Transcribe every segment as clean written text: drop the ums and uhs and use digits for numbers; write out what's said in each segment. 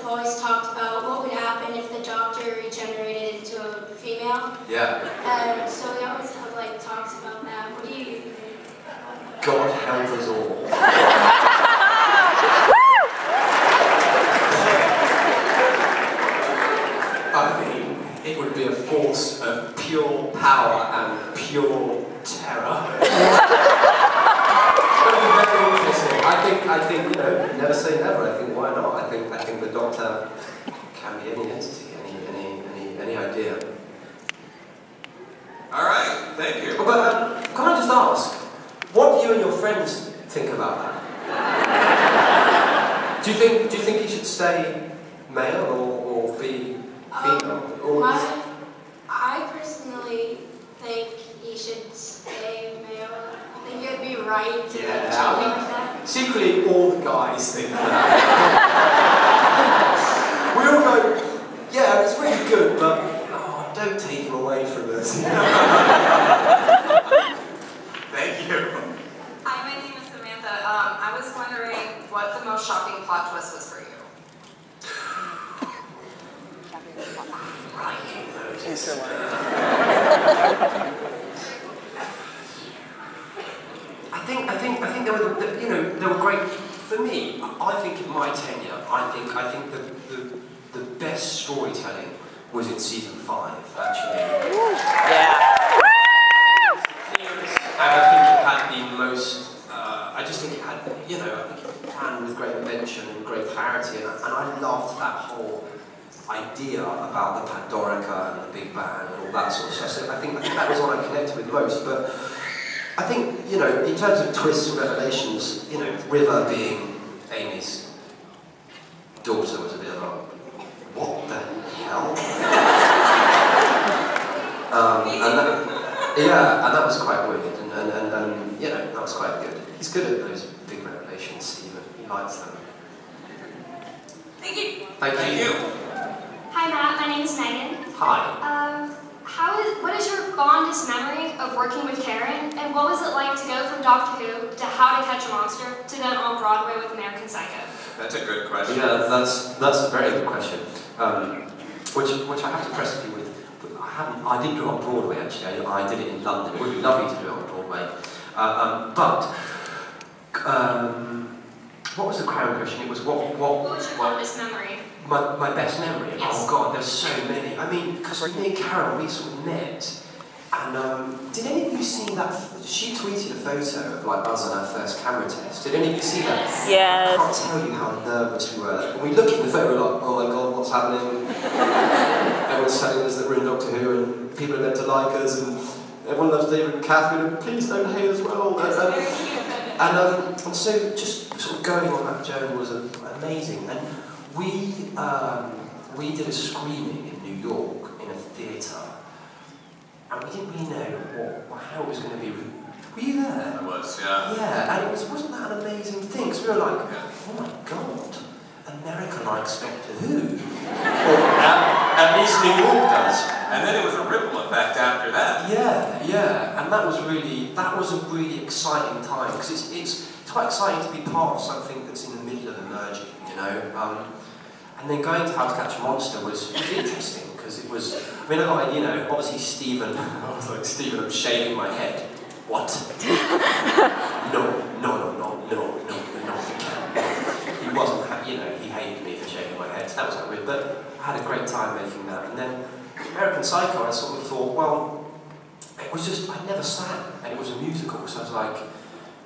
have always talked about what would happen if the Doctor regenerated into a female. Yeah. So we always have like talks about that. What do you think? God help us all. I mean, it would be a force of pure power and pure terror. Very interesting. I think, you know, never say never. I think why not? I think the Doctor can be any entity, any idea. All right, thank you. But can I just ask, what do you and your friends think about that? Do you think he should stay male or be female? I personally think he should stay male. I think it would be right to like that. Secretly, all the guys think that. We all go, yeah, it's really good, but oh, don't take him away from us. Thank you. Hi, my name is Samantha. I was wondering what the most shocking plot twist was for you. I think they were, you know, they were great for me. I think in my tenure, I think the best storytelling was in season 5, actually. Yeah. And I think it had the most. I just think it had, you know, I think it planned with great invention and great clarity, and I loved that whole idea about the Pandorica and the Big Bang and all that sort of stuff. So I think that was what I connected with most. But I think, you know, in terms of twists and revelations, you know, River being Amy's daughter was a bit of a what the hell? And that was quite weird, and you know, that was quite good. He's good at those big revelations, Stephen. He likes them. Thank you. Thank you. Hi Matt, my name is Megan. Hi. What is your fondest memory of working with Karen, and what was it like to go from Doctor Who to How to Catch a Monster to then on Broadway with American Psycho? That's a good question. Yeah, that's a very good question. Which I have to press you with. I didn't do it on Broadway actually. I did it in London. It would be lovely to do it on Broadway. What was the crown question? It was what was your fondest memory? My best memory? Yes. Oh God, there's so many. I mean, because me and Karen, we sort of met, and did any of you see that? She tweeted a photo of like us on our first camera test. Did any of you see that? Yes. I can't tell you how nervous we were. When we look at the photo, we're like, oh my God, what's happening? Everyone's telling us that we're in Doctor Who, and people are meant to like us, and everyone loves David and Catherine, and please don't hate us well. And so just sort of going on that journey was amazing. And we did a screening in New York in a theatre, and we didn't really know how it was going to be. Were you there? I was, yeah. Yeah, and wasn't that an amazing thing? Because we were like, oh my God, America likes Doctor Who. At least New York does. And then it was a ripple effect after that. Yeah, and that was a really exciting time, because it's quite exciting to be part of something that's in the middle of emerging, you know. And then going to How to Catch a Monster was interesting, because it was, I mean, you know, obviously Stephen, I was like, Stephen, I'm shaving my head. What? No, you can't. He wasn't, you know, he hated me for shaving my head, so that was quite weird, but I had a great time making that. And then American Psycho, I sort of thought, well, it was just, I never sang, and it was a musical, so I was like,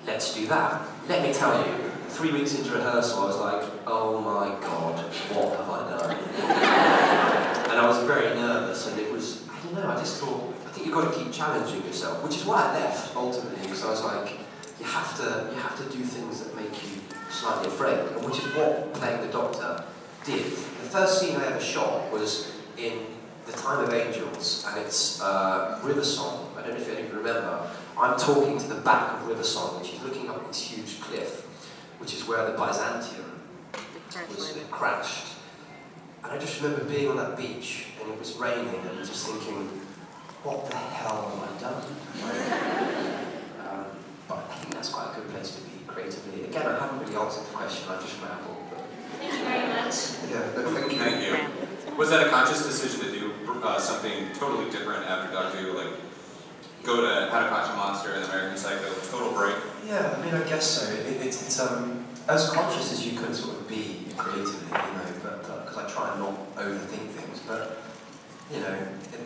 let's do that. Let me tell you, 3 weeks into rehearsal, I was like, oh my God, what have I done? And I was very nervous, and it was, I don't know, I just thought, I think you've got to keep challenging yourself, which is why I left, ultimately, because I was like, you have to do things that make you slightly afraid, and which is what playing the Doctor did. The first scene I ever shot was in The Time of Angels, and it's River Song. I don't know if any of you remember. I'm talking to the back of River Song, and she's looking up this huge cliff, which is where the Byzantium was crashed. And I just remember being on that beach, and it was raining, and just thinking, what the hell have I done? But I think that's quite a good place to be creatively. Again, I haven't really answered the question, I've just rambled. But... Thank you very much. it. Yeah, no, thank you. Thank you. Was that a conscious decision to do something totally different after Doctor Who, like go to How to Catch a Monster and American Psycho, total break? Yeah, I mean, I guess so. It's as conscious as you could sort of be creatively, you know, but because I try and not overthink things, but you know,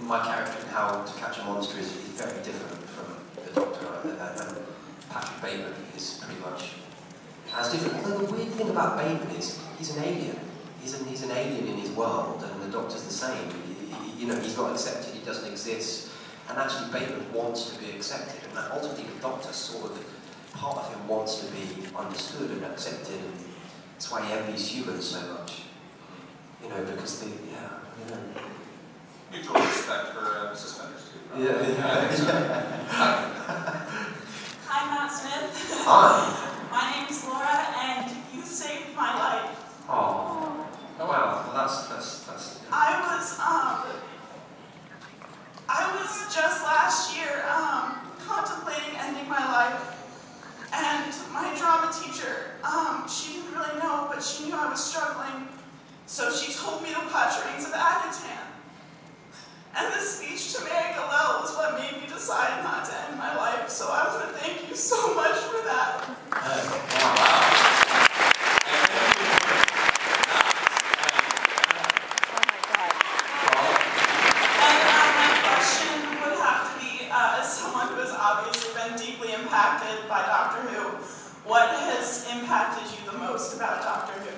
my character in How to Catch a Monster is very different from the Doctor, and Patrick Bateman is pretty much as different. Although the weird thing about Bateman is he's an alien. He's an alien in his world, and the Doctor's the same. You know, he's not accepted. He doesn't exist. And actually, Bateman wants to be accepted, and ultimately, the Doctor sort of part of him wants to be understood and accepted, and that's why he envies humans so much. You know, because they, yeah, you know. Mutual respect for suspenders too. Yeah. Hi, Matt Smith. Hi. My name's Laura, and you saved my life. Oh. Oh wow. Well, that's. I was just last year contemplating ending my life, and my drama teacher, she didn't really know, but she knew I was struggling, so she told me to watch Rings of Agatan. And the speech to Mary Galel was what made me decide not to end my life, so I want to thank you so much for that. Someone who has obviously been deeply impacted by Doctor Who, what has impacted you the most about Doctor Who?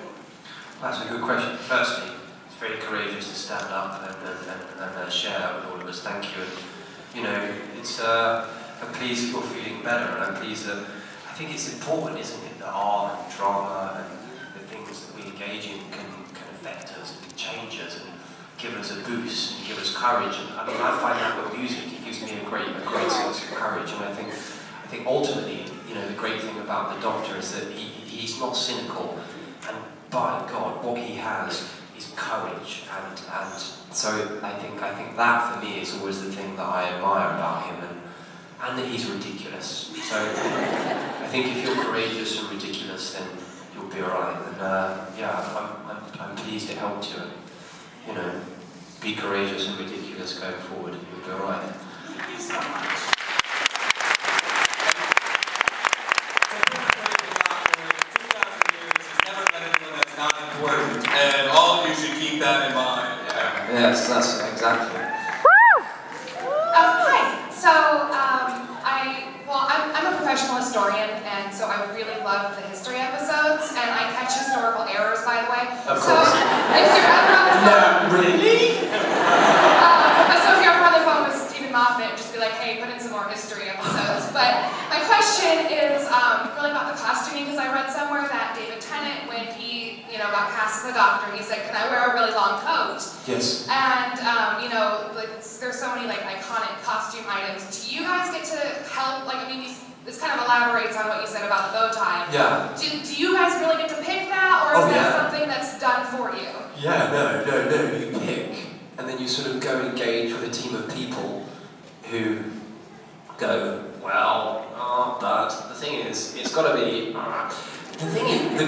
That's a good question. Firstly, it's very courageous to stand up and share that with all of us. Thank you. And, you know, I'm pleased you're feeling better, and I'm pleased that I think it's important, isn't it, that art and drama and the things that we engage in can affect us and change us and give us a boost and give us courage. And I mean, I find that with music, it gives me a great sense of courage. And I think ultimately, you know, the great thing about the Doctor is that he's not cynical, and by God, what he has is courage. And so I think that for me is always the thing that I admire about him, and that he's ridiculous. So I think if you're courageous and ridiculous, then you'll be alright. And yeah, I'm pleased it helped you. You know, be courageous and ridiculous going forward, and you'll be alright. Thank you so much. And all of you should keep that in mind. Yes, that's exactly. Hi. So, I'm a professional historian, and so I really love the history episodes, and I catch historical errors, by the way. Of so, course. if you're ever on the phone, No, really? so if you're ever on the phone with Stephen Moffat, just be like, hey, put in some more history episodes. But my question is really about the costuming, because I read somewhere that David Tennant, when he, got cast as the Doctor, he said, "Can I wear a really long coat?" Yes. And there's so many iconic costume items. Do you guys get to help? This kind of elaborates on what you said about the bow tie. Yeah. Do you guys really get to pick that, or is that something that's done for you? Yeah, no. You pick, and then you sort of go and engage with a team of people who go, well, but the thing is, it's got to be. The thing is,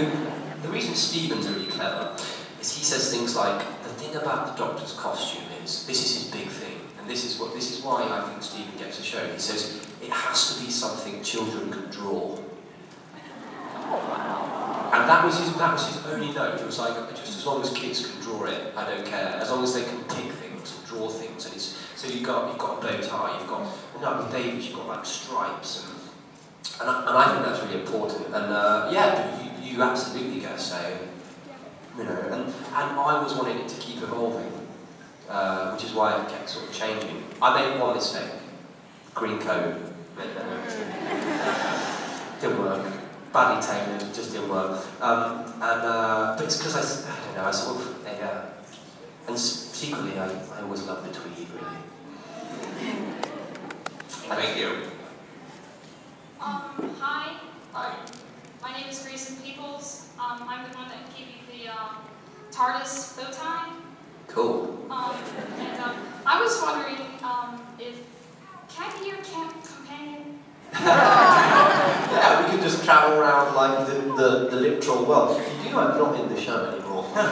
the reason Stephen's really clever is he says things like, the thing about the Doctor's costume is, this is his big thing, and this is why I think Stephen gets a show. He says, it has to be something children can draw. And that was his only note. It was like, just as long as kids can draw it, I don't care. As long as they can pick things and draw things. And so you've got a bow tie, with David you've got stripes, and I think that's really important. And you absolutely get a say, and I always wanted it to keep evolving, which is why it kept sort of changing. I made one mistake, green coat, didn't work. Badly tailored, just didn't work. But it's because I sort of, and secretly I always loved the tweed, really. Thank you. Hi. Hi. My name is Grayson Peoples. I'm the one that can give you the TARDIS bow tie. Cool. I was wondering can I be your camp companion? Yeah, we could just travel around like the literal world. You do, I'm not in the show anymore. But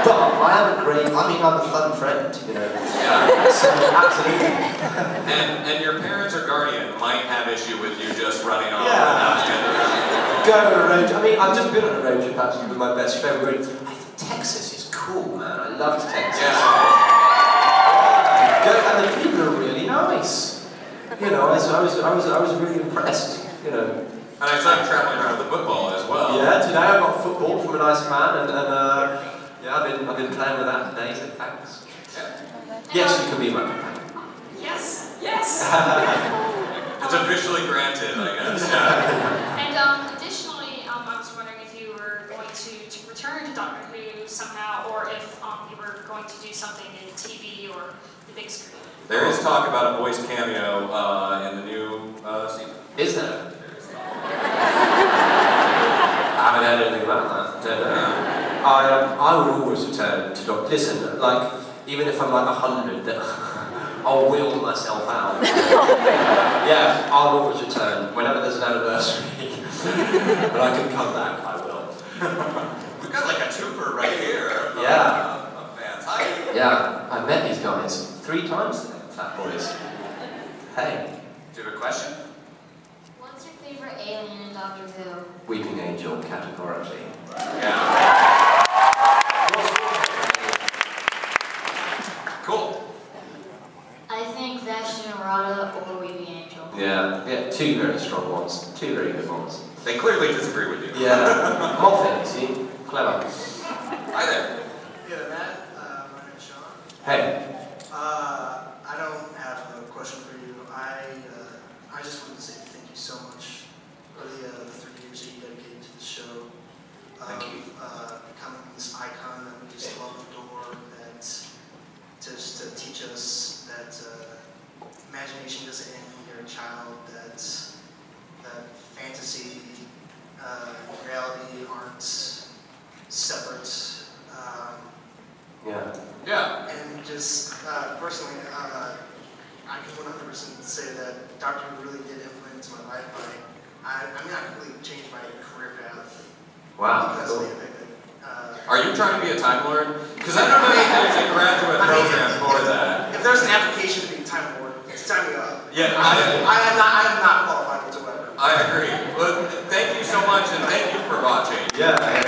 I am a great, I mean, I'm a fun friend, you know. Yeah. So, absolutely. And your parents or guardian might have issue with you just running off Yeah. without getting Go on a road trip. I mean, I've just been on a road trip actually with my best friend. I think Texas is cool, man. I loved Texas. Yeah. And the people are really nice. You know, I was really impressed. You know. And I saw you traveling around with the football as well. Yeah, today I got football from a nice man, and yeah, I've been playing with that today. So thanks. Yeah. Yes, you can be my companion. Yes, yes. It's officially granted, I guess. Yeah. And additionally, I was wondering if you were going to return to Doctor Who somehow, or if you were going to do something in TV or the big screen. There is talk about a voice cameo in the new season. Is there? I haven't heard anything about that. Don't know. I would always return to Doctor. Listen, like even if I'm like 100, I'll will myself out. Yeah, I'll always return whenever there's an anniversary. But I can come back. I will. We've got like a twofer right here. Yeah. Fans. Hi. Yeah, I met these guys 3 times today, Fat Boys. Hey. Do you have a question? What's your favorite alien in Doctor Who? Weeping Angel, categorically. Yeah. Cool. I think Vashti Narada or Weeping Angel. Yeah, 2 very strong ones. 2 very good ones. They clearly disagree with you. Yeah. Moffat, you see? Clever. Hi there. Yeah, Matt, my name's Sean. Hey. I don't have a question for you. I just wanted to say thank you so much for the 3 years that you dedicated to the show. Thank you. Becoming this icon that we just love and adore, that just to teach us that imagination doesn't end when you're a child, that fantasy and reality aren't separate. Yeah. Yeah. And just personally, I can 100% say that Doctor Who really did influence my life. I mean, I completely changed my career path. Wow, Because cool. Are you trying to be a Time Lord? Because I don't know if there's a graduate program for that. If there's an application to be a Time Lord, it's time to go. Yeah, I am not qualified whatsoever. I agree. Well, thank you so much, and thank you for watching. Yeah.